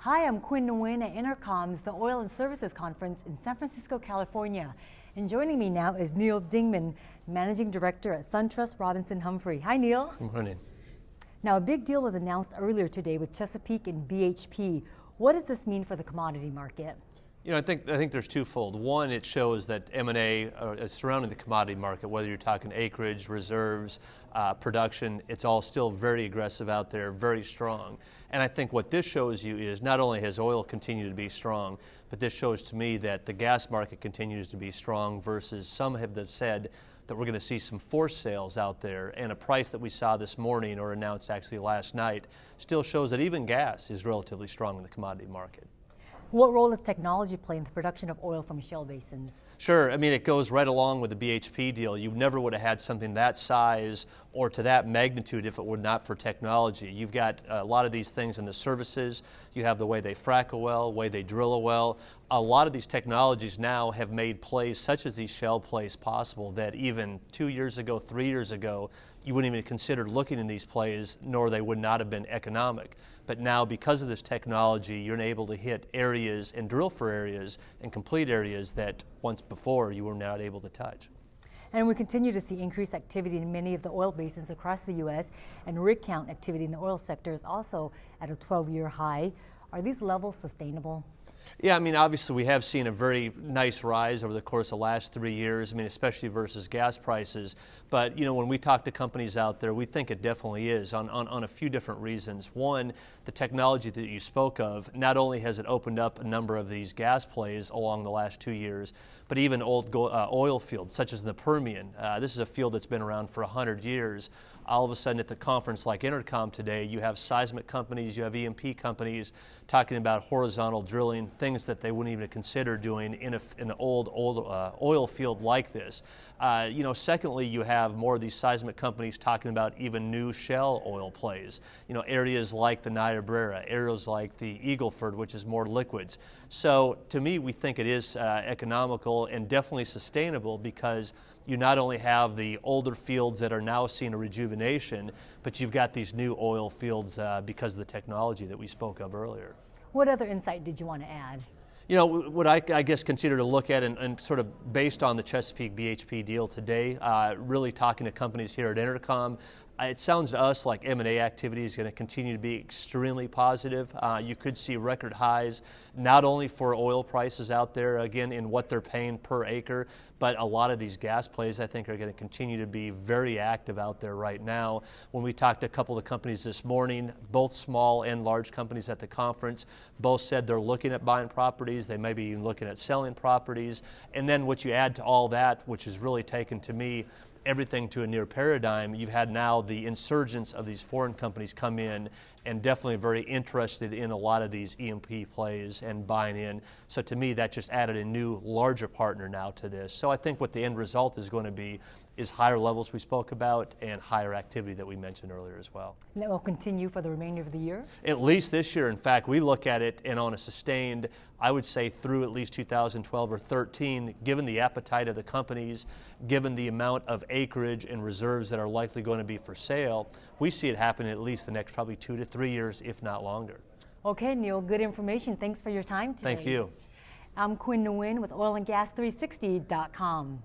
Hi, I'm Quinn Nguyen at EnerCom's the Oil and Services Conference in San Francisco, California. And joining me now is Neal Dingmann, Managing Director at SunTrust Robinson Humphrey. Hi, Neal. Good morning. Now, a big deal was announced earlier today with Chesapeake and BHP. What does this mean for the commodity market? You know, I think there's twofold. One, it shows that M&A surrounding the commodity market, whether you're talking acreage, reserves, production, it's all still very aggressive out there, very strong. And I think what this shows you is not only has oil continued to be strong, but this shows to me that the gas market continues to be strong versus some have said that we're going to see some forced sales out there, and a price that we saw this morning or announced actually last night still shows that even gas is relatively strong in the commodity market. What role does technology play in the production of oil from shale basins? Sure. I mean, it goes right along with the BHP deal. You never would have had something that size or to that magnitude if it were not for technology. You've got a lot of these things in the services. You have the way they frack a well, the way they drill a well. A lot of these technologies now have made plays such as these shale plays possible that even 2 years ago, 3 years ago, you wouldn't even consider looking in these plays, nor they would not have been economic. But now, because of this technology, you're able to hit areas and drill for areas and complete areas that once before you were not able to touch. And we continue to see increased activity in many of the oil basins across the U.S., and rig count activity in the oil sector is also at a 12-year high. Are these levels sustainable? Yeah, I mean, obviously we have seen a very nice rise over the course of the last 3 years, I mean, especially versus gas prices. But, you know, when we talk to companies out there, we think it definitely is on a few different reasons. One, the technology that you spoke of, not only has it opened up a number of these gas plays along the last 2 years, but even old oil fields, such as the Permian. This is a field that's been around for 100 years. All of a sudden at the conference like EnerCom today, you have seismic companies, you have E&P companies talking about horizontal drilling, things that they wouldn't even consider doing in an old oil field like this. You know, secondly, you have more of these seismic companies talking about even new shale oil plays. You know, areas like the Niobrara, areas like the Eagle Ford, which is more liquids. So to me, we think it is economical and definitely sustainable because you not only have the older fields that are now seeing a rejuvenation, but you've got these new oil fields because of the technology that we spoke of earlier. What other insight did you want to add? You know, what I guess consider to look at and sort of based on the Chesapeake BHP deal today, really talking to companies here at EnerCom, it sounds to us like M&A activity is going to continue to be extremely positive. You could see record highs, not only for oil prices out there, again, in what they're paying per acre, but a lot of these gas plays, I think, are going to continue to be very active out there right now. When we talked to a couple of companies this morning, both small and large companies at the conference, both said they're looking at buying properties. They may be even looking at selling properties. And then what you add to all that, which has really taken, to me, everything to a near paradigm, you've had now the insurgence of these foreign companies come in and definitely very interested in a lot of these E&P plays and buying in. So to me, that just added a new, larger partner now to this. So I think what the end result is going to be is higher levels we spoke about and higher activity that we mentioned earlier as well. And that will continue for the remainder of the year? At least this year. In fact, we look at it and on a sustained, I would say through at least 2012 or 13, given the appetite of the companies, given the amount of acreage and reserves that are likely going to be for sale, we see it happen at least the next probably 2 to 3 years, if not longer. Okay, Neal, good information. Thanks for your time today. Thank you. I'm Quinn Nguyen with oilandgas360.com.